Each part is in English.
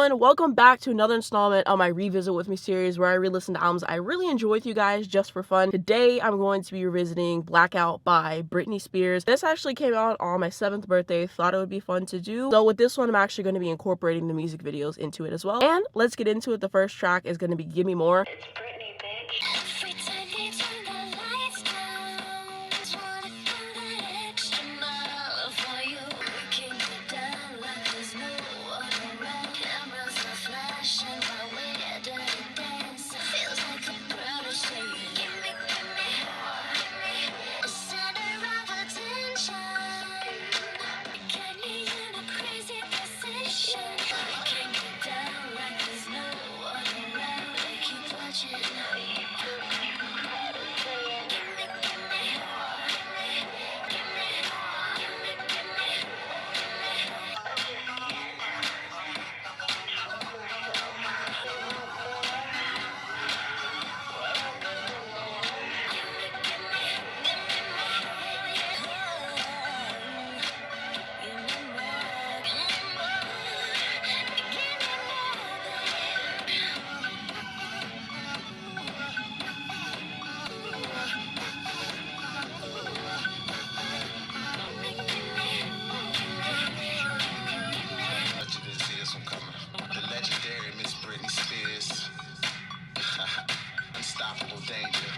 everyone, welcome back to another installment of my Revisit With Me series where I re-listen to albums I really enjoy with you guys just for fun. Today I'm going to be revisiting Blackout by Britney Spears. This actually came out on my 7th birthday, thought it would be fun to do. So with this one I'm actually going to be incorporating the music videos into it as well. And let's get into it. The first track is going to be Gimme More. It's Britney, bitch. Every time we turn the lights down, just wanna go that extra mile for you. We can get down like there's no other around. Cameras are flashing while we're dirty dancing. Feels like a protege. Gimme, the center of attention. Got me in a crazy position. We can get down like there's no other around. We keep watching. Britney Spears, unstoppable danger.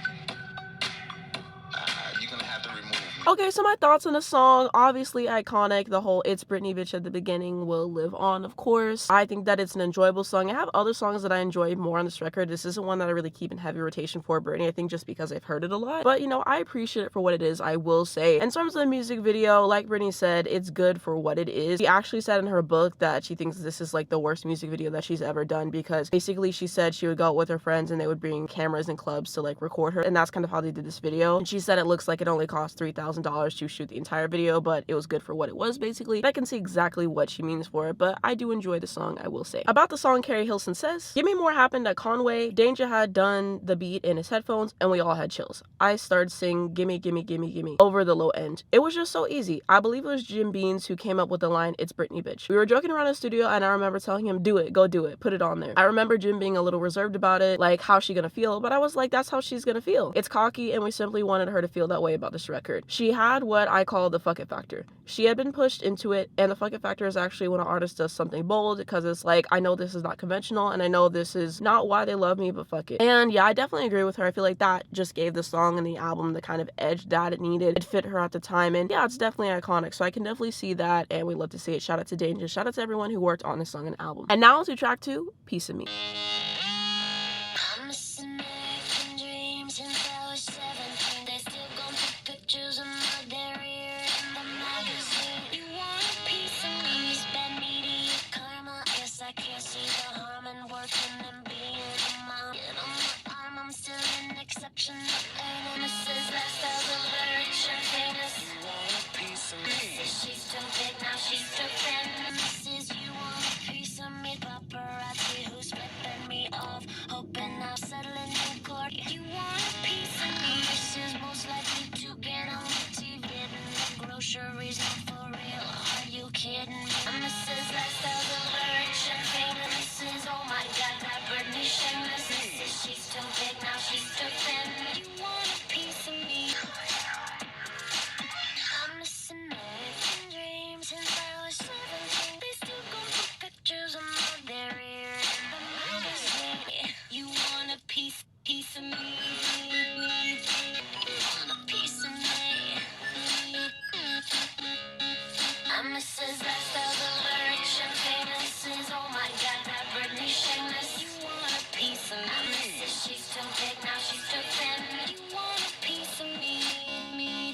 You're gonna have to remove me. Okay, so my thoughts on the song, obviously iconic. The whole "It's Britney, bitch" at the beginning will live on, of course. I think that it's an enjoyable song. I have other songs that I enjoy more on this record. This isn't one that I really keep in heavy rotation for Britney, I think just because I've heard it a lot. But, you know, I appreciate it for what it is, I will say. In terms of the music video, like Britney said, it's good for what it is. She actually said in her book that she thinks this is like the worst music video that she's ever done, because basically she said she would go out with her friends and they would bring cameras and clubs to like record her, and that's kind of how they did this video. And she said it looks like it only cost $3,000 to shoot the entire video, but it was good for what it was, basically. And I can see exactly what she means for it, but I do enjoy the song, I will say. About the song, Carrie Hilson says, "Gimme More happened at Conway. Danger had done the beat in his headphones and we all had chills. I started singing gimme, gimme, gimme, gimme over the low end. It was just so easy. I believe it was Jim Beans who came up with the line, 'It's Britney, bitch.' We were joking around in the studio and I remember telling him, do it, go do it, put it on there. I remember Jim being a little reserved about it, like how's she gonna feel, but I was like, that's how she's gonna feel. It's cocky and we simply wanted her to feel that way about this record. She had what I call the fuck it factor. She had been pushed into it, and the fuck it factor is actually when an artist does something bold, because it's like, I know this is not conventional and I know this is not why they love me, but fuck it." And yeah, I definitely agree with her. I feel like that just gave the song and the album the kind of edge that it needed. It fit her at the time, and yeah, it's definitely iconic, so I can definitely see that, and we love to see it. Shout out to Danger, shout out to everyone who worked on this song and album. And now to track 2, Piece of Me. I'm missing making dreams since I was 17. They still gon' put pictures of my derriere in the magazine. You want a piece of me? Spend media karma. Guess I can't see the harm in working and being a mom. Get on my arm, I'm still an exception. And this is lifestyles of a rich and famous. You want a piece of me? This is she's too big, now she's too thin. This is you want a piece of me? Paparazzi who's flipping me off, hoping I'm settling in court. You want a piece of me? This is most likely to get on the TV and the groceries, not for real. Are you kidding me? And this is lifestyles of a rich and famous. This is, oh my god, that Britney shameless. This is she's too big, now she's too thin. You want a piece of me? I'm missing American dreams since I was 17. They still gon' put pictures of my derriere in the magazine. You want a piece of me? You want a piece of me? I'm Mrs. Lifestyle, the rich and famous. This is, oh my god, that Britney shameless. You want a piece of me? Mrs. She's too big, now she's too thin. You want a piece of me?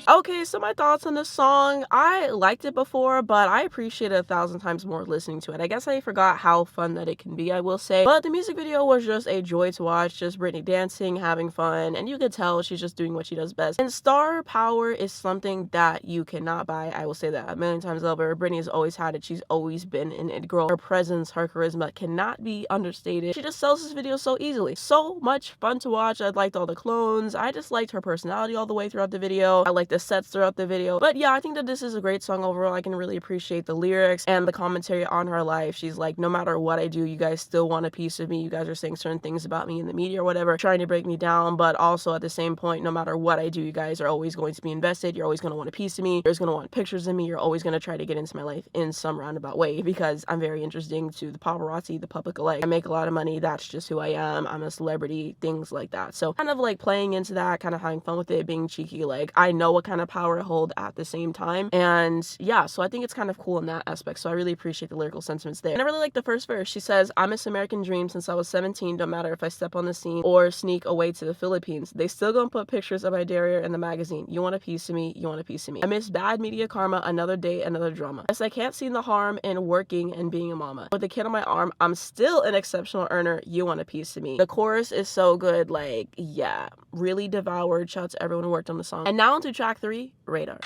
Okay, so my thoughts on this song. I liked it before, but I appreciate it 1,000 times more listening to it. I guess I forgot how fun that it can be, I will say. But the music video was just a joy to watch, just Britney dancing, having fun, and you could tell she's just doing what she does best. And star power is something that you cannot buy. I will say that a million times over. Britney has always had it. She's always been an it girl. Her presence, her charisma cannot be understated. She just sells this video so easily. So much fun to watch. I liked all the clones. I just liked her personality all the way throughout the video. I liked the sets throughout the video. But yeah, I think that this is a great song overall. I can really appreciate the lyrics and the commentary on her life. She's like, no matter what I do, you guys still want a piece of me. You guys are saying certain things about me in the media or whatever, trying to break me down, but also at the same point, no matter what I do, you guys are always going to be invested. You're always going to want a piece of me. You're always going to want pictures of me. You're always going to try to get into my life in some roundabout way because I'm very interesting to the paparazzi, the public alike. I make a lot of money. That's just who I am. I'm a celebrity, things like that. So kind of like playing into that, kind of having fun with it, being cheeky. Like I know what kind of power I hold at the same time. And yeah, so I think it's kind of cool in that aspect. So I really appreciate the lyrical sentiments there. And I really like the first verse. She says, I miss American dream since I was 17. Don't matter if I step on the scene or sneak away to the Philippines. They still gonna put pictures of my derriere in the magazine. You want a piece of me? You want a piece of me? I miss bad media karma. Another day, another drama. Yes, I can't see the harm in working and being a mama. With the kid on my arm, I'm still an exceptional earner. You want a piece of me? The chorus is so good. Like, yeah, really devoured. Shout out to everyone who worked on the song. And now onto track 3, Radar.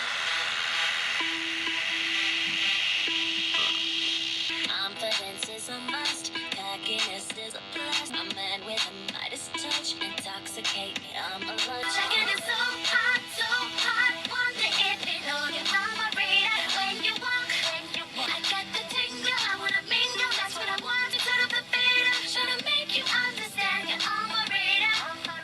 Confidence is a must, cockiness is a plus. A man with a Midas touch, intoxicate me, I'm a lunch. Checking it so hot, wonder if you know you're on my radar. When you walk, I got the tingle, I wanna mingle, that's what I want. To turn up the fader, trying to make you understand you're on my radar. On my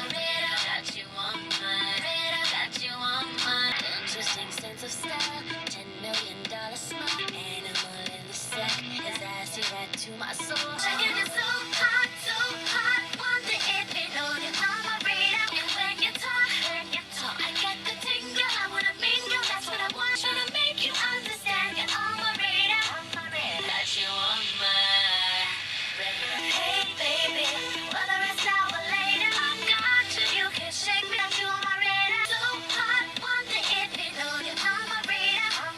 radar, got you on my radar, got you on my interesting sense of style, $10 million smile, animal in the sack, his ass you right to my soul. Checking it so hot, wonder if you know you're on my radar. And when you talk, I got the tingle, I wanna mingle, that's what I want. Trying to make you understand you're on my radar. Got you on my radar. Hey baby, whether it's now or later, I got you, you can shake me, got you on my radar. So hot, wonder if you know you're on my radar.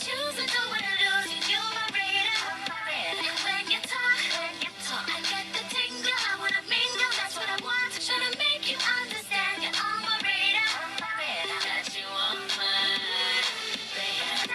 Choose and don't wanna lose you, you're my radar. And when you talk, I got the tingle, I wanna mingle, that's what I want. Trying to make you understand you're on my radar. Got you on my radar.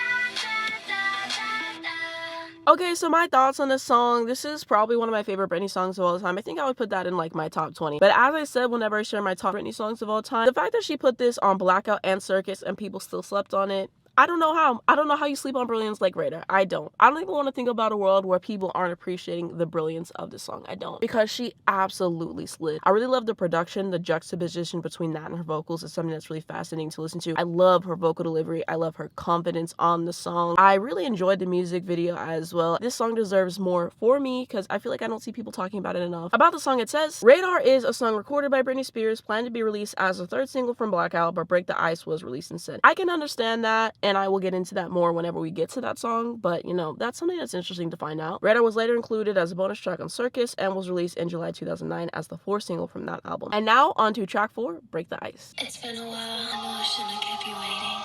Okay, so my thoughts on this song. This is probably one of my favorite Britney songs of all time. I think I would put that in like my top 20. But as I said, whenever I share my top Britney songs of all time, the fact that she put this on Blackout and Circus and people still slept on it, I don't know how. I don't know how you sleep on brilliance like Radar. I don't even want to think about a world where people aren't appreciating the brilliance of this song. I don't. Because she absolutely slid. I really love the production, the juxtaposition between that and her vocals is something that's really fascinating to listen to. I love her vocal delivery. I love her confidence on the song. I really enjoyed the music video as well. This song deserves more for me because I feel like I don't see people talking about it enough. About the song, it says, Radar is a song recorded by Britney Spears, planned to be released as the 3rd single from Blackout, but Break the Ice was released instead. I can understand that, and I will get into that more whenever we get to that song, but you know, that's something that's interesting to find out. Radar was later included as a bonus track on Circus and was released in July 2009 as the 4th single from that album. And now on to track 4, Break the Ice. It's been a while, I know I shouldn't have kept you waiting,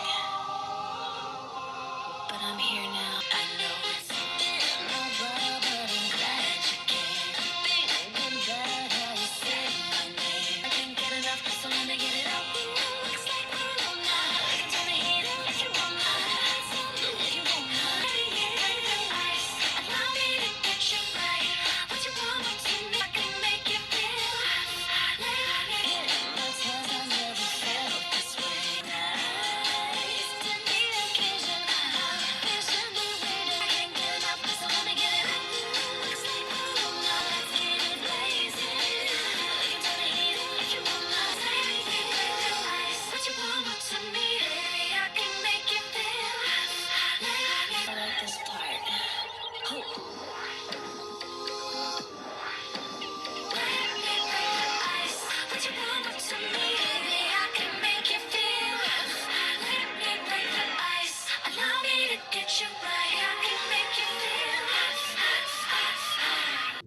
but I'm here now. I know it's been a while, but I'm glad you came. Thinking about how you said my name. I can't get enough, so let me get it out. Looks like we're on now. I can turn the heat up if you want my lights on, if you want my break the ice. Allow me to get you right. What you want me to me, I can make you feel. Let me get in my tears, I never felt this way. Nice to be the occasion. Vision the radar. I can't get enough, so let me get it out. Looks like we're on now. Let's get it blazing. We can turn the heat up if you want my break the ice. What you want to me, baby, I can make you feel. I like this part. What you want to me, baby, I can make you feel. Let me break the ice. Allow me to get you right. I can make you feel.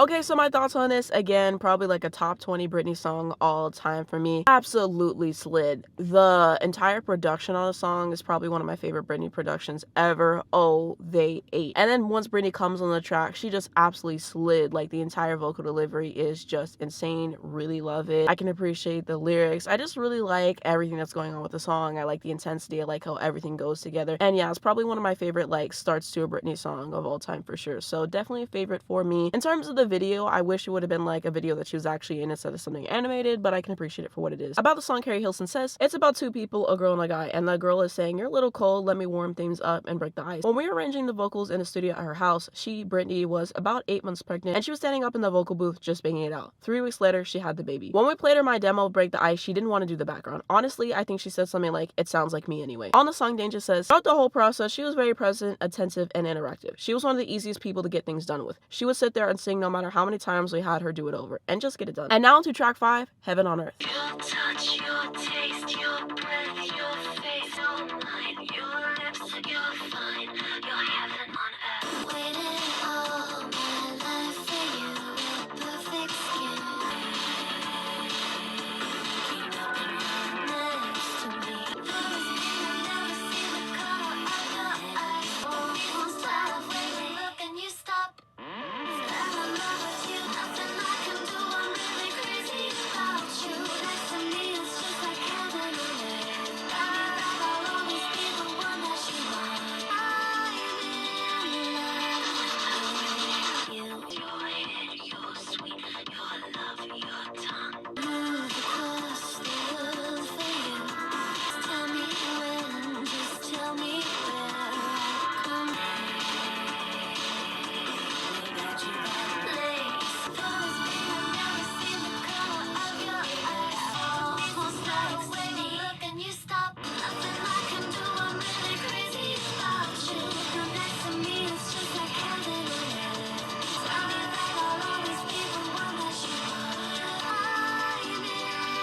Okay, so my thoughts on this, again, probably like a top 20 Britney song all time for me. Absolutely slid. The entire production on the song is probably one of my favorite Britney productions ever. Oh, they ate. And then once Britney comes on the track, she just absolutely slid. Like the entire vocal delivery is just insane. Really love it. I can appreciate the lyrics. I just really like everything that's going on with the song. I like the intensity. I like how everything goes together. And yeah, it's probably one of my favorite like starts to a Britney song of all time for sure. So definitely a favorite for me. In terms of the video, I wish it would have been like a video that she was actually in instead of something animated, but I can appreciate it for what it is. About the song, Carrie Hilson says, it's about two people, a girl and a guy, and the girl is saying, you're a little cold, let me warm things up and break the ice. When we were arranging the vocals in the studio at her house, Britney, was about 8 months pregnant, and she was standing up in the vocal booth just banging it out. 3 weeks later, she had the baby. When we played her my demo, Break the Ice, she didn't want to do the background. Honestly, I think she said something like, it sounds like me anyway. On the song, Danger says, throughout the whole process, she was very present, attentive, and interactive. She was one of the easiest people to get things done with. She would sit there and sing no matter how many times we had her do it over, and just get it done. And now to track 5, Heaven on Earth. Your touch, your taste, your breath, your face, all mine. Your lips, you're fine. You're heaven on earth. Waiting all my life for you. Perfect skin. Keep it next to me. Promise me you'll never see the color of your eyes. Oh, won't stop when you look and you stop. I'm in love with you. Nothing I can do. I'm really crazy about you. Next to me, it's just like heaven on earth. I'll always be the one that you want. I'm in love with you. Your head, your sweet, your love, your tongue. Move across the world for you. Just tell me when, just tell me where I come. Got you that place. Promise me you'll never see the color of your eyes. Oh, won't stop when you look and you stop. Nothing I can do. I'm really crazy about you. You're next to me, it's just like heaven on earth. Tell me that I'll always be the one that you want. I'm in love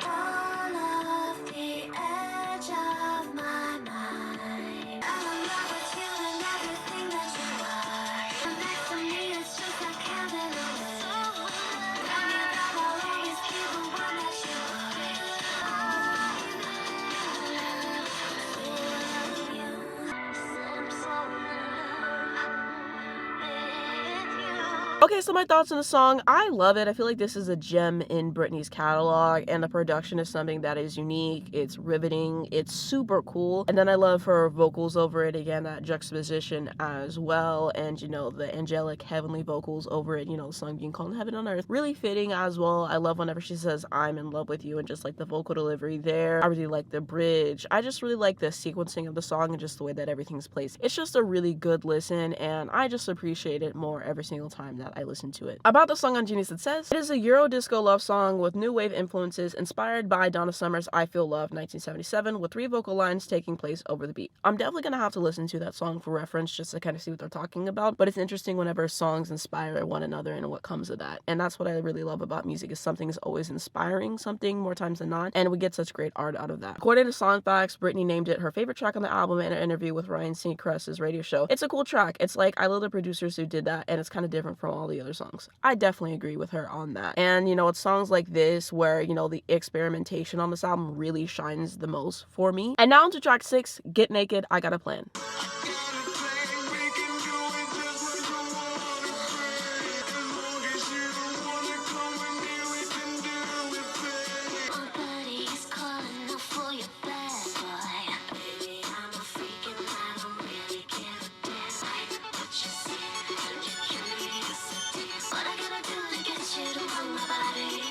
all of the edge of my mind. I'm in love with you and everything that you are. You're next to me, it's just like heaven on earth. Tell me that I'll always be the one that you are. I'm in love with you. I'm so in love with you. Okay, so my thoughts on the song. I love it. I feel like this is a gem in Britney's catalog, and the production is something that is unique. It's riveting. It's super cool. And then I love her vocals over it. Again, that juxtaposition as well. And, you know, the angelic, heavenly vocals over it. You know, the song being called Heaven on Earth. Really fitting as well. I love whenever she says, I'm in love with you, and just like the vocal delivery there. I really like the bridge. I just really like the sequencing of the song and just the way that everything's placed. It's just a really good listen, and I just appreciate it more every single time that I listen to it. About the song on Genius, it says, it is a Euro disco love song with new wave influences inspired by Donna Summer's I Feel Love 1977 with 3 vocal lines taking place over the beat. I'm definitely gonna have to listen to that song for reference just to kind of see what they're talking about, but it's interesting whenever songs inspire one another and what comes of that. And that's what I really love about music, is something is always inspiring something more times than not, and we get such great art out of that. According to Songfacts, Britney named it her favorite track on the album in an interview with Ryan Seacrest's radio show. It's a cool track. It's like, I love the producers who did that, and it's kind of different from all the other songs. I definitely agree with her on that. And, you know, it's songs like this where, you know, the experimentation on this album really shines the most for me. And now on to track 6, Get Naked, I Got a Plan. My body's calling out for your bad boy. Baby, I'm a freak and I don't really give a damn. Like what you see and your curiosity. What I gotta do to get you to want my body?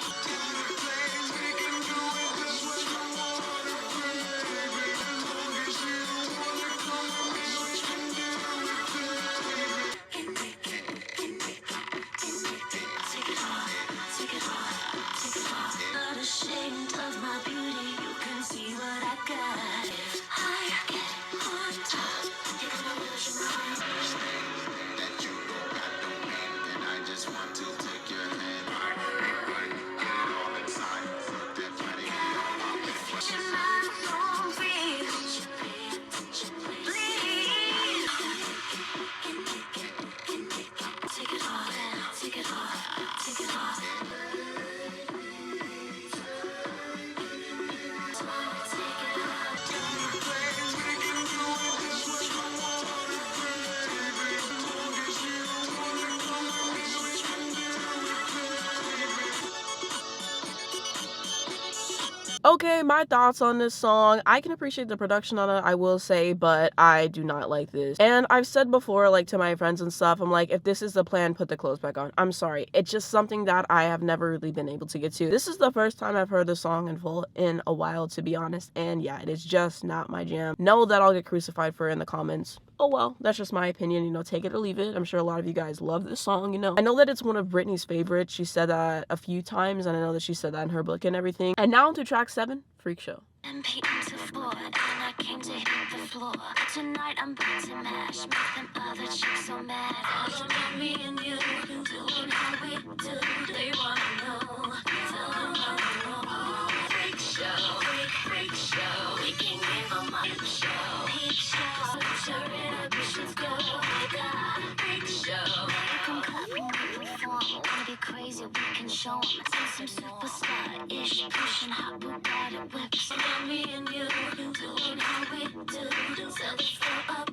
Okay, my thoughts on this song. I can appreciate the production on it, I will say, but I do not like this. And I've said before, like, to my friends and stuff, I'm like, if this is the plan, put the clothes back on. I'm sorry. It's just something that I have never really been able to get to. This is the first time I've heard the song in full in a while, to be honest, and yeah, it is just not my jam. Know that I'll get crucified for it in the comments. Oh well, that's just my opinion, you know, take it or leave it. I'm sure a lot of you guys love this song, you know. I know that it's one of Britney's favorites. She said that a few times, and I know that she said that in her book and everything. And now into track 7, Freakshow. I came to hit the floor. Tonight I'm back to mash. Make them other chicks so mad. All about me and you, doing how we do. They wanna know. Tell them how we roll. Freak show, freak show. We can give them a peep show. Peep show. Sure inhibitions go. My God, freak show. Come clap when we perform. Wanna be crazy, we can show them. Some superstar-ish, pushing hot Bugatti whips. About me and you, doing how we do. Sell the floor up.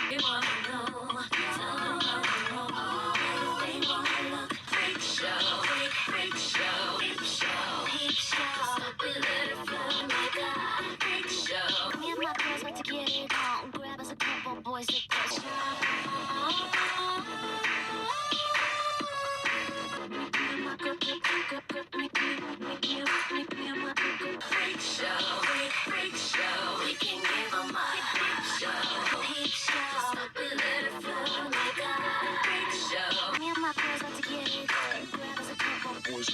They wanna know. Tell them how we roll. They wanna look. Freak show, freak show. Peep show, peep show. Stop it, let it flow. My God, freak show. Me and my girls like to get it on. Grab us a couple boys to go. Freak show, freak show. We can give them a peep show. Peep show. Stop it, let it flow. My God, freak show. Me and my girls like to get it on. Grab us a couple boys to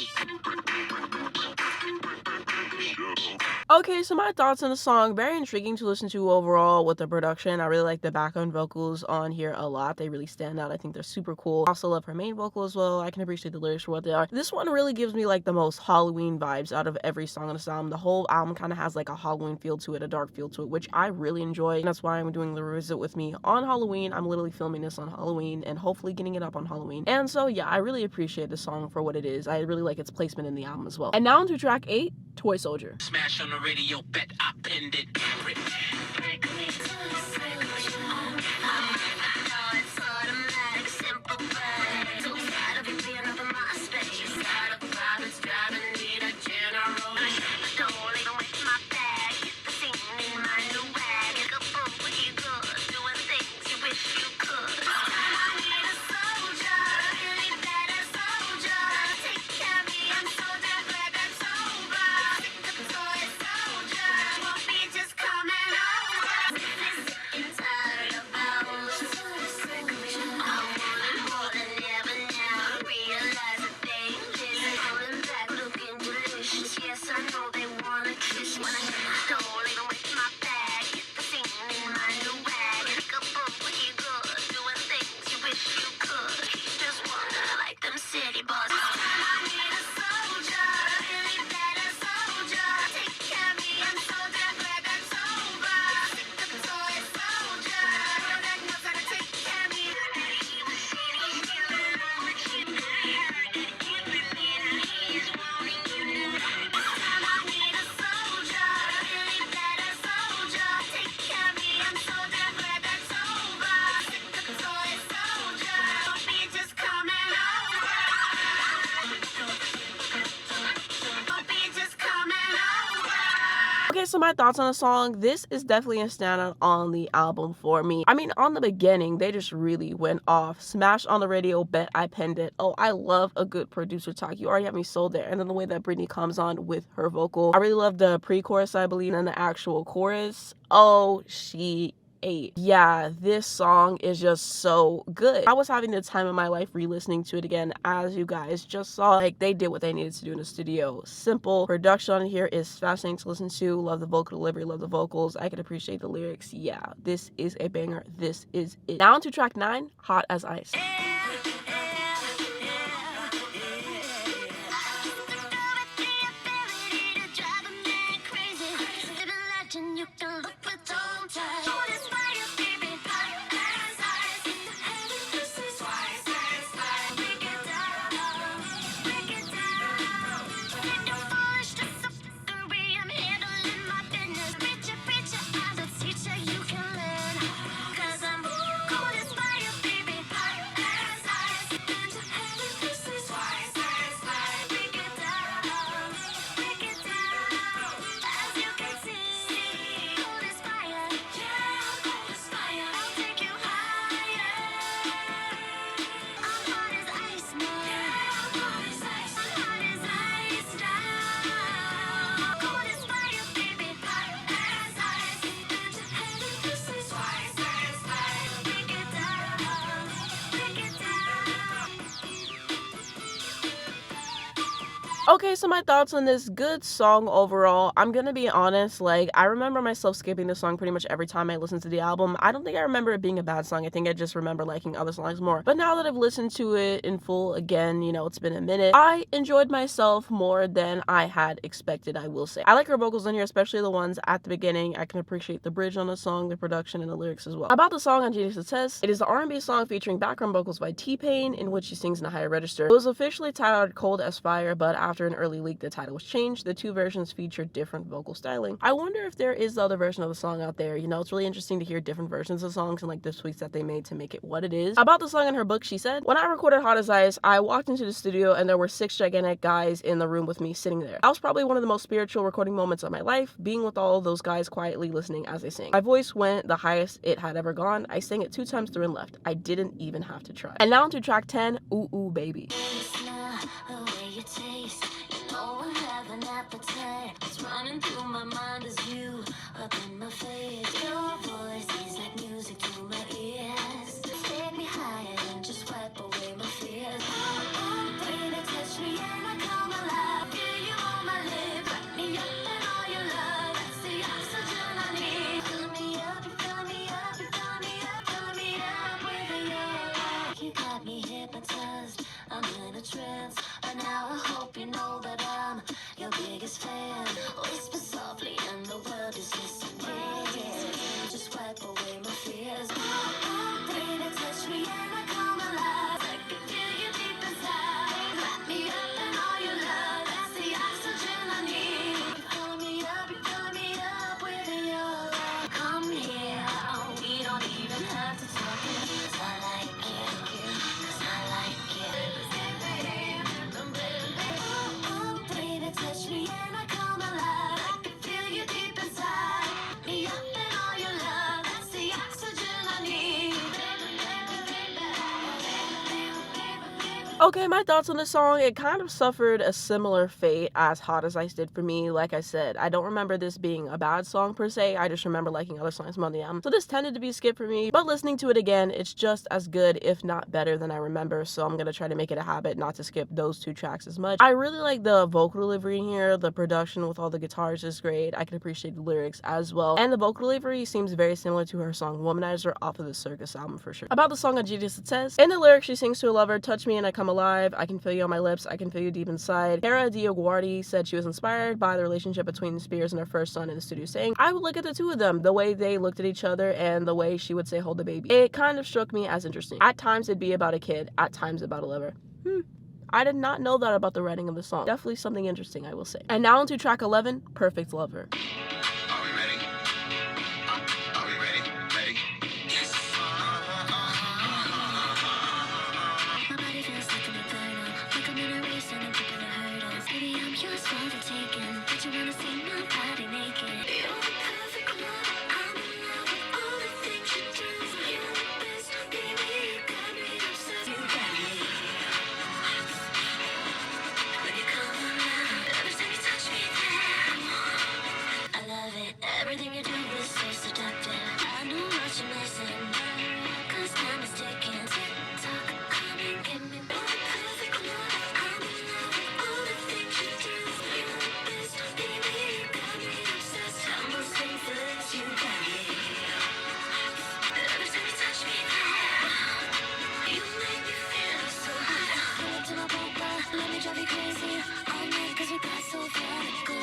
Okay, so my thoughts on the song, very intriguing to listen to overall with the production. I really like the background vocals on here a lot. They really stand out. I think they're super cool. I also love her main vocal as well. I can appreciate the lyrics for what they are. This one really gives me like the most Halloween vibes out of every song on this album. The whole album kind of has like a Halloween feel to it, a dark feel to it, which I really enjoy. And that's why I'm doing the revisit with me on Halloween. I'm literally filming this on Halloween and hopefully getting it up on Halloween. And so yeah, I really appreciate the song for what it is. I really like its placement in the album as well. And now into track 8, Toy Soldier. Smash on the radio, bet I pinned it. Okay, so my thoughts on the song. This is definitely a standout on the album for me. I mean, on the beginning, they just really went off. Smash on the radio, bet I penned it. Oh, I love a good producer talk. You already have me sold there. And then the way that Britney comes on with her vocal. I really love the pre-chorus, I believe, and then the actual chorus. Oh, she ate. Yeah, this song is just so good. I was having the time of my life re-listening to it again, as you guys just saw. Like, they did what they needed to do in the studio. Simple. Production on here is fascinating to listen to. Love the vocal delivery, love the vocals. I can appreciate the lyrics. Yeah, this is a banger. This is it. Now into track 9, Hot as Ice. Okay, so my thoughts on this good song overall. I'm gonna be honest, like, I remember myself skipping this song pretty much every time I listened to the album. I don't think I remember it being a bad song. I think I just remember liking other songs more. But now that I've listened to it in full again, you know, it's been a minute, I enjoyed myself more than I had expected, I will say. I like her vocals in here, especially the ones at the beginning. I can appreciate the bridge on the song, the production, and the lyrics as well. About the song on Gimme More, it is the R&B song featuring background vocals by T-Pain, in which she sings in a higher register. It was officially titled Cold as Fire, but after an early leak, the title was changed. The two versions feature different vocal styling. I wonder if there is the other version of the song out there. You know, it's really interesting to hear different versions of songs and like the tweaks that they made to make it what it is. About the song in her book, she said, "When I recorded Hot as Ice, I walked into the studio and there were 6 gigantic guys in the room with me sitting there. That was probably one of the most spiritual recording moments of my life, being with all of those guys quietly listening as they sing. My voice went the highest it had ever gone. I sang it 2 times through and left. I didn't even have to try." And now to track 10, Ooh Ooh Baby. An appetite, it's running through my mind as you up in my face. Your voice is like music to my ears. Take me higher and just wipe away my fears. Oh, baby, touch me and I come alive. Feel you on my lips, wrap me up in all your love. That's the oxygen I need. Fill me up, you fill me up, you fill me up, fill me up with your love. You got me hypnotized, I'm in a trance, but now I hope you know that I'm your biggest fan. Whisper softly and the world is listening. Just wipe away my fears. Oh, baby, touch me and I come alive. I can feel you deep inside. Wrap me up in all your love. That's the oxygen I need. You fill me up with your love. Come here, oh, we don't even have to talk. 'Cause I like it, 'cause I like it. Touch me and I come alive. I can feel you deep inside. Me up in all your love. That's the oxygen I need. Okay, my thoughts on this song, it kind of suffered a similar fate as Hot as Ice did for me. Like I said, I don't remember this being a bad song per se, I just remember liking other songs more on the album. So this tended to be a skip for me, but listening to it again, it's just as good, if not better than I remember, so I'm gonna try to make it a habit not to skip those 2 tracks as much. I really like the vocal delivery in here, the production with all the guitars is great, I can appreciate the lyrics as well, and the vocal delivery seems very similar to her song Womanizer off of the Circus album for sure. About the song on Gimme More, in the lyrics she sings to a lover, "Touch me and I come alive, I can feel you on my lips, I can feel you deep inside." Cara Dioguardi said she was inspired by the relationship between Spears and her first son in the studio, saying, "I would look at the two of them, the way they looked at each other and the way she would say hold the baby. It kind of struck me as interesting. At times it'd be about a kid, at times about a lover." I did not know that about the writing of the song. Definitely something interesting, I will say. And now into track 11, Perfect Lover. Are we ready? Are we ready? Ready? Yes. My body feels like an inferno, like I'm in a race and I'm taking a hurdle. Baby, I'm yours for the taking, but you wanna see my body naked. You're the perfect one, I'm in love with all the things you do. You're the best, baby, you got me obsessed. You got me. When you come around, every time you touch me there, I love it, everything you do is so seductive. I know what you're missing, 'cause time is ticking. Tick tock, come and get me. You're the perfect one, I'm in love with all the things you do. You're the best, baby, you got me obsessed. I'm most faithless, you got me. Every time you touch me there, you make me feel so hot. Pull up to my bumper, let me drive you crazy all night, 'cause we got so far to go.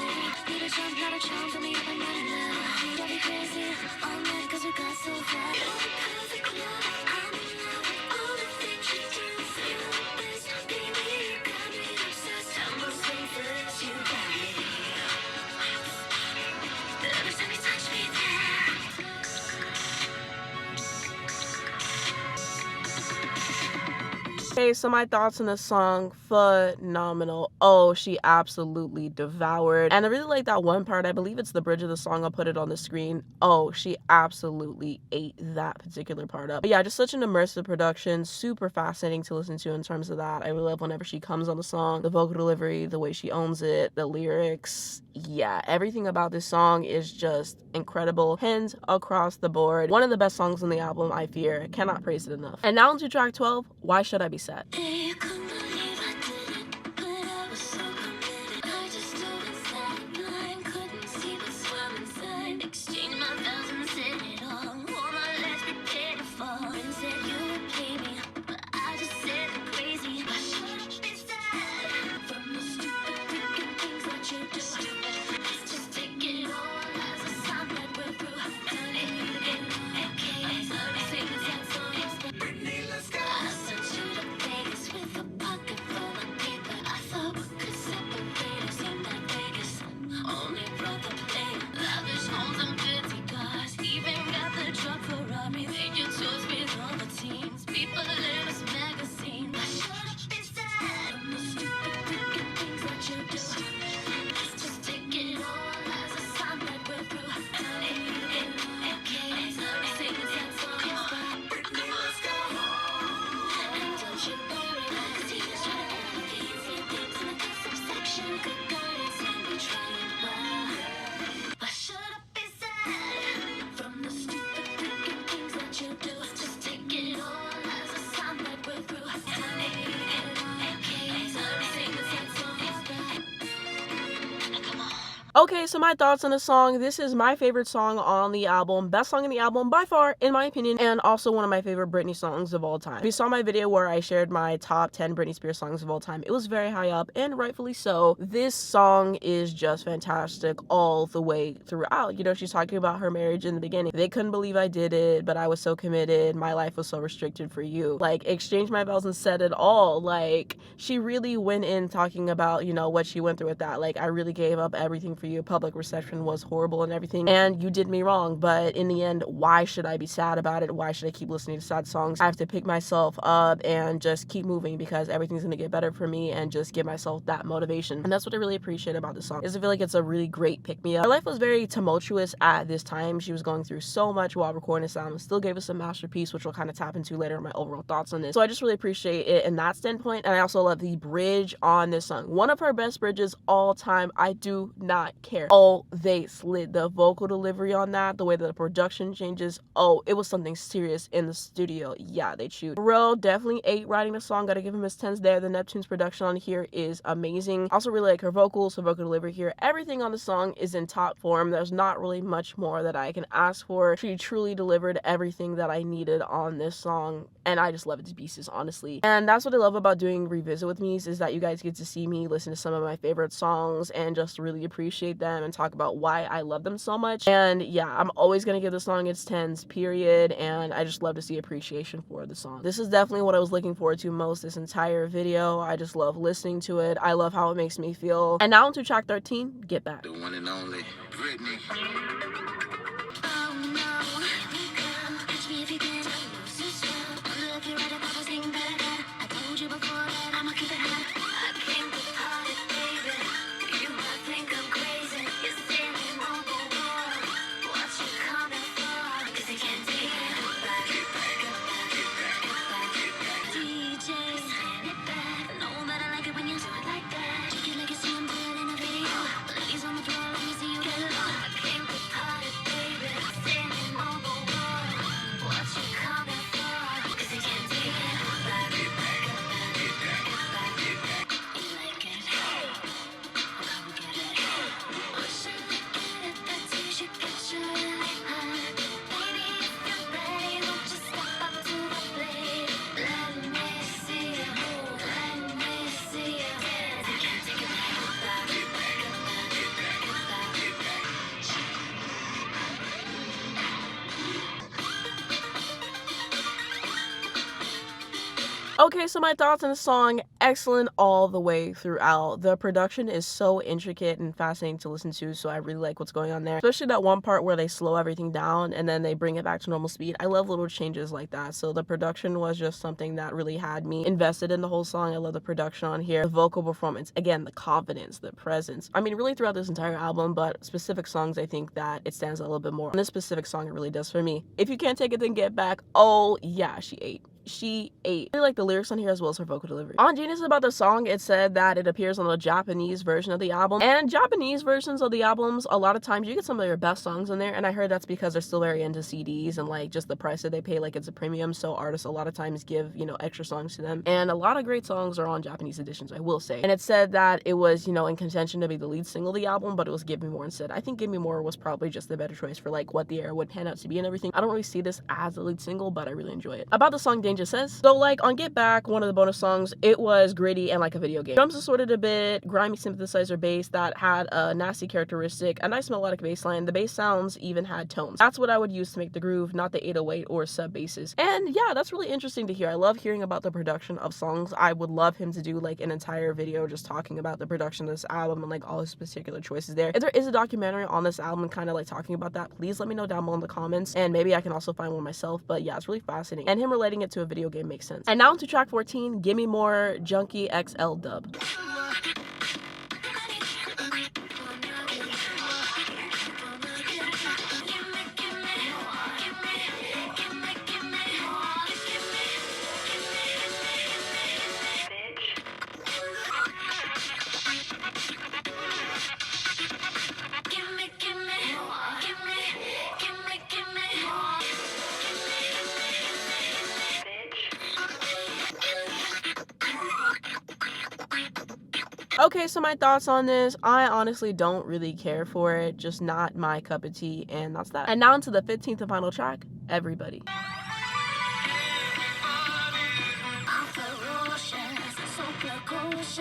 Need a jump, not a chance, for me up and running now. Drive you crazy all night, 'cause we got so far. You're the perfect one, I'm in love with all the things you do. You're the best, baby, you got me obsessed. I'm most faithless, you got me. Every time you touch me there. Okay, so my thoughts on this song, phenomenal. Oh, she absolutely devoured. And I really like that one part, I believe it's the bridge of the song, I'll put it on the screen. Oh, she absolutely ate that particular part up. But yeah, just such an immersive production, super fascinating to listen to in terms of that. I really love whenever she comes on the song, the vocal delivery, the way she owns it, the lyrics. Yeah, everything about this song is just incredible. Hands across the board. One of the best songs on the album, I fear. Cannot praise it enough. And now into track 12, Why Should I Be Sad? Hey, you couldn't believe I did it, but I was so committed. Okay, so my thoughts on the song. This is my favorite song on the album. Best song in the album by far, in my opinion, and also one of my favorite Britney songs of all time. If you saw my video where I shared my top 10 Britney Spears songs of all time, it was very high up, and rightfully so. This song is just fantastic all the way throughout. You know, she's talking about her marriage in the beginning. They couldn't believe I did it, but I was so committed. My life was so restricted for you. Like, exchanged my vows and said it all. Like, she really went in talking about, you know, what she went through with that. Like, I really gave up everything for you. Public reception was horrible and everything, and you did me wrong, but in the end, why should I be sad about it? Why should I keep listening to sad songs? I have to pick myself up and just keep moving, because everything's gonna get better for me, and just give myself that motivation. And that's what I really appreciate about this song, is I feel like it's a really great pick-me-up. Her life was very tumultuous at this time. She was going through so much while recording this album. Still gave us a masterpiece, which we'll kind of tap into later in my overall thoughts on this. So I just really appreciate it in that standpoint, and I also love the bridge on this song. One of her best bridges all time. I do not care. Oh, they slid the vocal delivery on that, the way that the production changes. Oh, it was something serious in the studio. Yeah, they chewed. Bro, definitely 8 writing the song. Gotta give him his 10s there. The Neptune's production on here is amazing. Also really like her vocals, her vocal delivery here. Everything on the song is in top form. There's not really much more that I can ask for. She truly delivered everything that I needed on this song, and I just love it to pieces, honestly. And that's what I love about doing Revisit with me's, is that you guys get to see me listen to some of my favorite songs and just really appreciate them and talk about why I love them so much. And yeah, I'm always gonna give the song its 10s, period, and I just love to see appreciation for the song. This is definitely what I was looking forward to most this entire video. I just love listening to it. I love how it makes me feel. And now into track 13, Get Back. The one and only Britney. Oh no, girl, catch me if you can. Lose this love. Look, you're right about this thing that I told you before that I'ma keep it hot. I came to party, baby. You might think I'm crazy. You're standing on the wall. What you coming for? 'Cause you can't take it back. Get back, get back, get back, get back. DJ, stand it back. Know that I like it when you do it like that. You can like it, see I'm doing it in a video. Ladies on the floor, let me see you get it on. I came to party, baby. Standing on the wall. What you coming for? 'Cause you can't take it back. Get back, get back, get back, get back. You like it? Well, come get it. Oh, should I get it? That's you should get your high. Baby, if you're ready, won't you step up to the plate? Let me see you move. Let me see you dance. You can't take it back. Get back, get back, get back, get back, get back. Okay, so my thoughts on the song, excellent all the way throughout. The production is so intricate and fascinating to listen to, so I really like what's going on there. Especially that one part where they slow everything down and then they bring it back to normal speed. I love little changes like that. So the production was just something that really had me invested in the whole song. I love the production on here. The vocal performance, again, the confidence, the presence. I mean, really throughout this entire album, but specific songs, I think that it stands out a little bit more. On this specific song, it really does for me. If you can't take it, then get back. Oh, yeah, she ate. She ate. I really like the lyrics on here as well as her vocal delivery. On Genius about the song, it said that it appears on the Japanese version of the album. And Japanese versions of the albums, a lot of times you get some of their best songs in there, and I heard that's because they're still very into CDs and like just the price that they pay, like it's a premium, so artists a lot of times give, you know, extra songs to them. And a lot of great songs are on Japanese editions, I will say. And it said that it was, you know, in contention to be the lead single of the album, but it was Gimme More instead. I think Gimme More was probably just the better choice for like what the era would pan out to be and everything. I don't really see this as a lead single, but I really enjoy it. About the song, Danger Says, so like on Get Back, one of the bonus songs, it was gritty and like a video game. Drums distorted a bit, grimy synthesizer bass that had a nasty characteristic, a nice melodic bass line. The bass sounds even had tones. That's what I would use to make the groove, not the 808 or sub basses. And yeah, that's really interesting to hear. I love hearing about the production of songs. I would love him to do like an entire video just talking about the production of this album and like all his particular choices there. If there is a documentary on this album kind of like talking about that, please let me know down below in the comments, and maybe I can also find one myself. But yeah, it's really fascinating, and him relating it to a video game makes sense. And now into track 14, Gimme More, Junkie XL Dub. Okay, so my thoughts on this, I honestly don't really care for it, just not my cup of tea, and that's that. And now into the 15th and final track, Everybody. So precocious,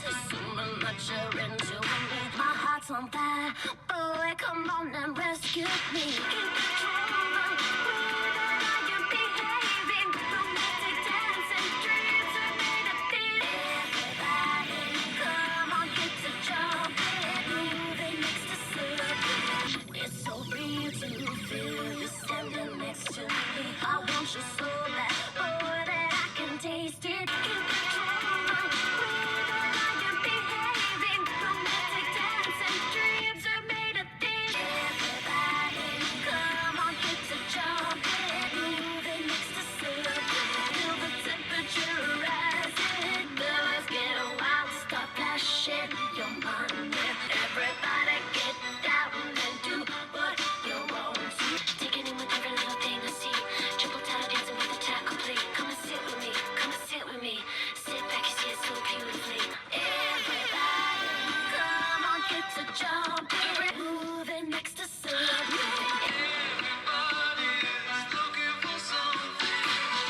assuming that you're into me. My heart's on fire, boy, come on and rescue me. In control of the way that I am behaving. Romantic dancing dreams are made of this. Everybody, come on, get to jumping. Moving next to something. It's so real to feel you standing next to me. I want you so bad, boy, that I can taste it. In control of the way that I am behaving. Romantic dancing dreams are made of this. Everybody, come on, get to jumping. Moving next to something. Feel the temperature rising. Let's get wild, start flashing your money. Everybody get down and do what you want to. Taking in with every little thing I see. Triple tap dancing with the tackle plate. Come and sit with me, come and sit with me. Sit back, you see it so beautifully. Everybody, come on, get to jumping. Moving next to something.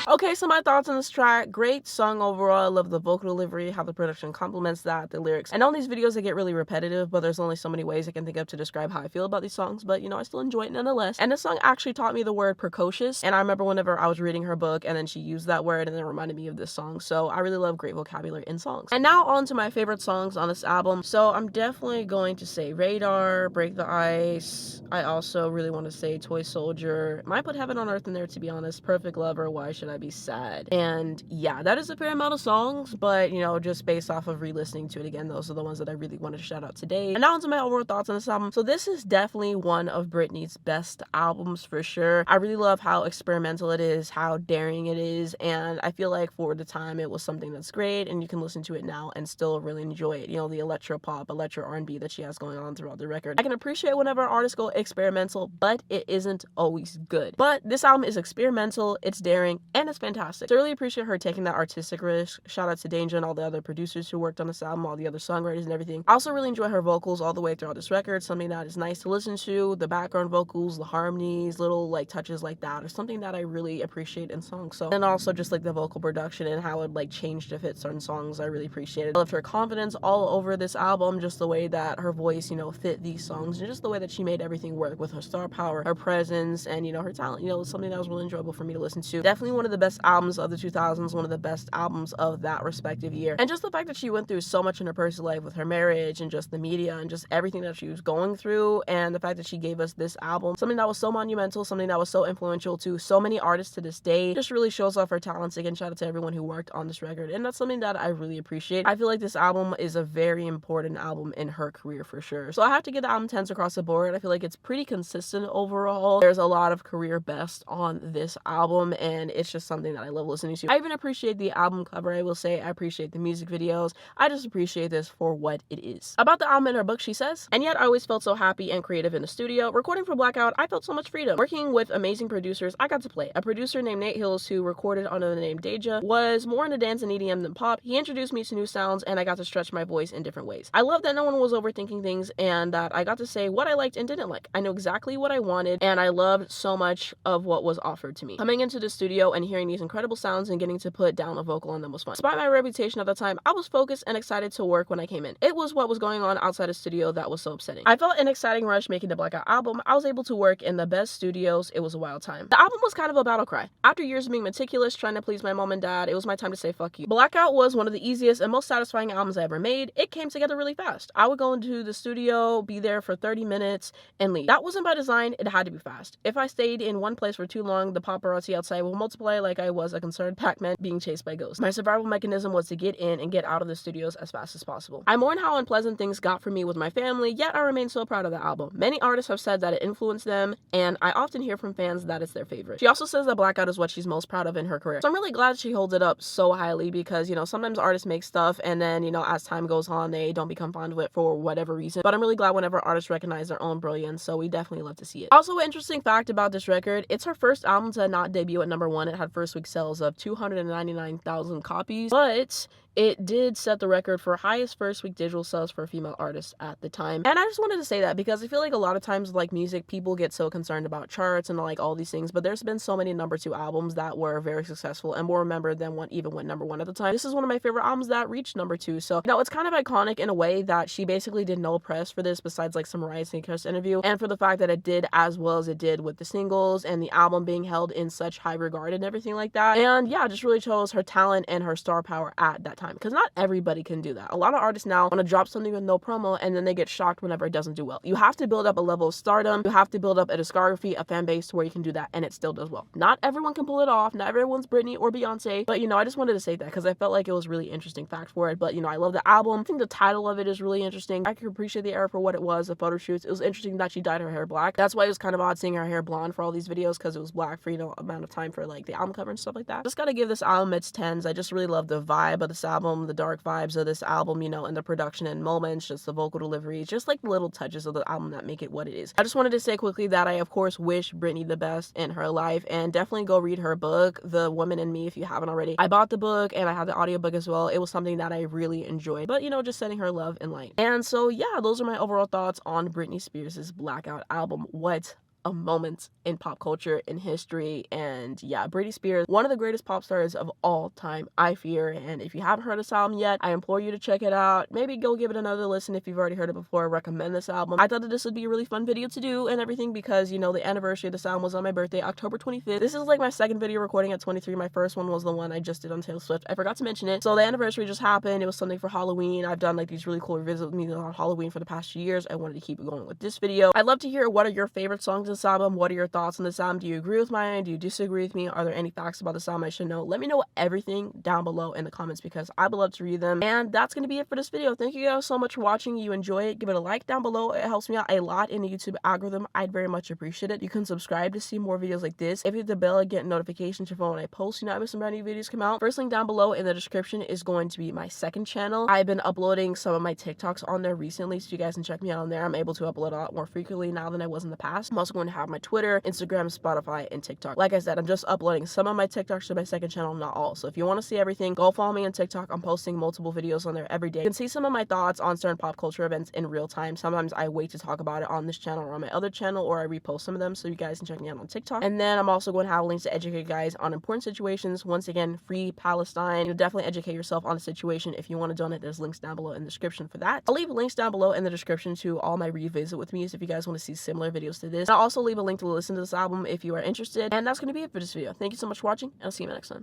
Okay, so my thoughts on this track, great song overall. I love the vocal delivery, how the production complements that, the lyrics. And on these videos, they get really repetitive, but there's only so many ways I can think of to describe how I feel about these songs, but I still enjoy it nonetheless. And this song actually taught me the word precocious, and I remember whenever I was reading her book, and then she used that word, and it reminded me of this song, so I really love great vocabulary in songs. And now on to my favorite songs on this album. So I'm definitely going to say Radar, Break the Ice. I also really want to say Toy Soldier. Might put Heaven on Earth in there, to be honest. Perfect Lover, Why Should I Be Sad? And yeah, that is a fair amount of songs, but just based off of re-listening to it again, those are the ones that I really wanted to shout out today. And now onto my overall thoughts on this album. So this is definitely one of Britney's best albums for sure. I really love how experimental it is, how daring it is, and I feel like for the time it was something that's great, and you can listen to it now and still really enjoy it. The electro pop, electro R&B that she has going on throughout the record. I can appreciate whenever artists go experimental, but it isn't always good. But this album is experimental, it's daring, and it's fantastic. So I really appreciate her taking that artistic risk. Shout out to Danger and all the other producers who worked on this album, all the other songwriters and everything. I also really enjoy her vocals all the way throughout this record, something that is nice to listen to. The background vocals, the harmonies, little touches like that are something that I really appreciate in songs. So, and also just the vocal production and how it changed to fit certain songs, I really appreciate it. I loved her confidence all over this album, just the way that her voice, fit these songs, and just the way that she made everything work with her star power, her presence, and her talent. It was something that was really enjoyable for me to listen to. Definitely one of the best albums of the 2000s, one of the best albums of that respective year. And just the fact that she went through so much in her personal life with her marriage and just the media and just everything that she was going through, and the fact that she gave us this album, something that was so monumental, something that was so influential to so many artists to this day, just really shows off her talents. Again, shout out to everyone who worked on this record, and that's something that I really appreciate. I feel like this album is a very important album in her career for sure. So I have to give the album 10s across the board. I feel like it's pretty consistent overall. There's a lot of career best on this album, and it's just something that I love listening to. I even appreciate the album cover, I will say. I appreciate the music videos. I just appreciate this for what it is. About the album in her book, she says, and yet I always felt so happy and creative in the studio. Recording for Blackout, I felt so much freedom. Working with amazing producers, I got to play. A producer named Nate Hills, who recorded under the name Deja, was more into dance and EDM than pop. He introduced me to new sounds, and I got to stretch my voice in different ways. I love that no one was overthinking things, and that I got to say what I liked and didn't like. I knew exactly what I wanted, and I loved so much of what was offered to me. Coming into the studio and hearing these incredible sounds and getting to put down a vocal on them was fun. Despite my reputation at the time, I was focused and excited to work when I came in. It was what was going on outside the studio that was so upsetting. I felt an exciting rush making the Blackout album. I was able to work in the best studios. It was a wild time. The album was kind of a battle cry. After years of being meticulous, trying to please my mom and dad, it was my time to say fuck you. Blackout was one of the easiest and most satisfying albums I ever made. It came together really fast. I would go into the studio, be there for 30 minutes, and leave. That wasn't by design. It had to be fast. If I stayed in one place for too long, the paparazzi outside will multiply like I was a concerned Pac-Man being chased by ghosts. My survival mechanism was to get in and get out of the studios as fast as possible. I mourn how unpleasant things got for me with my family, yet I remain so proud of the album. Many artists have said that it influenced them, and I often hear from fans that it's their favorite. She also says that Blackout is what she's most proud of in her career. So I'm really glad she holds it up so highly, because, sometimes artists make stuff and then, as time goes on, they don't become fond of it for whatever reason. But I'm really glad whenever artists recognize their own brilliance, so we definitely love to see it. Also, an interesting fact about this record, it's her first album to not debut at #1. It had had first week sales of 299,000 copies, but it did set the record for highest first week digital sales for a female artist at the time. And I just wanted to say that because I feel like a lot of times like music, people get so concerned about charts and like all these things, but there's been so many number 2 albums that were very successful and more remembered than one even went number 1 at the time. This is one of my favorite albums that reached number 2. So, you know, it's kind of iconic in a way that she basically did no press for this besides like some Ryan Seacrest interview, and for the fact that it did as well as it did with the singles and the album being held in such high regard and everything like that. And yeah, just really shows her talent and her star power at that time, because not everybody can do that. A lot of artists now want to drop something with no promo and then they get shocked whenever it doesn't do well. You have to build up a level of stardom, you have to build up a discography, a fan base to where you can do that and it still does well. Not everyone can pull it off, not everyone's Britney or Beyonce, but you know, I just wanted to say that because I felt like it was really interesting fact for it. But you know, I love the album. I think the title of it is really interesting. I can appreciate the era for what it was, the photo shoots. It was interesting that she dyed her hair black. That's why it was kind of odd seeing her hair blonde for all these videos, because it was black for, you know, amount of time for like the album cover and stuff like that. Just gotta give this album its 10s. I just really love the vibe of this album, the dark vibes of this album, you know, and the production and moments, just the vocal delivery, just like the little touches of the album that make it what it is. I just wanted to say quickly that I of course wish Britney the best in her life, and definitely go read her book, The Woman in Me, if you haven't already. I bought the book and I had the audiobook as well. It was something that I really enjoyed, but you know, just sending her love and light. And so yeah, those are my overall thoughts on Britney Spears' Blackout album. What a moment in pop culture, in history. And yeah, Britney Spears, one of the greatest pop stars of all time, I fear. And if you haven't heard this album yet, I implore you to check it out. Maybe go give it another listen if you've already heard it before. I recommend this album. I thought that this would be a really fun video to do and everything because, you know, the anniversary of this album was on my birthday, October 25th. This is like my second video recording at 23. My first one was the one I just did on Taylor Swift. I forgot to mention it. So the anniversary just happened. It was something for Halloween. I've done like these really cool reviews with me on Halloween for the past few years. I wanted to keep it going with this video. I'd love to hear what are your favorite songs in this album. What are your thoughts on this album? Do you agree with mine? Do you disagree with me? Are there any facts about this album I should know? Let me know everything down below in the comments because I would love to read them. And that's going to be it for this video. Thank you guys so much for watching. You enjoy it, give it a like down below. It helps me out a lot in the YouTube algorithm. I'd very much appreciate it. You can subscribe to see more videos like this. If you hit the bell, get notifications to your phone when I post. You know, I miss some brand new videos come out. First link down below in the description is going to be my second channel. I've been uploading some of my TikToks on there recently, so you guys can check me out on there. I'm able to upload a lot more frequently now than I was in the past. I'm also going to have my Twitter, Instagram, Spotify, and TikTok. Like I said, I'm just uploading some of my TikToks to my second channel, not all. So if you want to see everything, go follow me on TikTok. I'm posting multiple videos on there every day. You can see some of my thoughts on certain pop culture events in real time. Sometimes I wait to talk about it on this channel or on my other channel, or I repost some of them so you guys can check me out on TikTok. And then I'm also going to have links to educate you guys on important situations. Once again, free Palestine. You'll definitely educate yourself on the situation. If you want to donate, there's links down below in the description for that. I'll leave links down below in the description to all my revisit with me if you guys want to see similar videos to this. And I'll also leave a link to listen to this album if you are interested. And that's going to be it for this video. Thank you so much for watching, and I'll see you in the next one.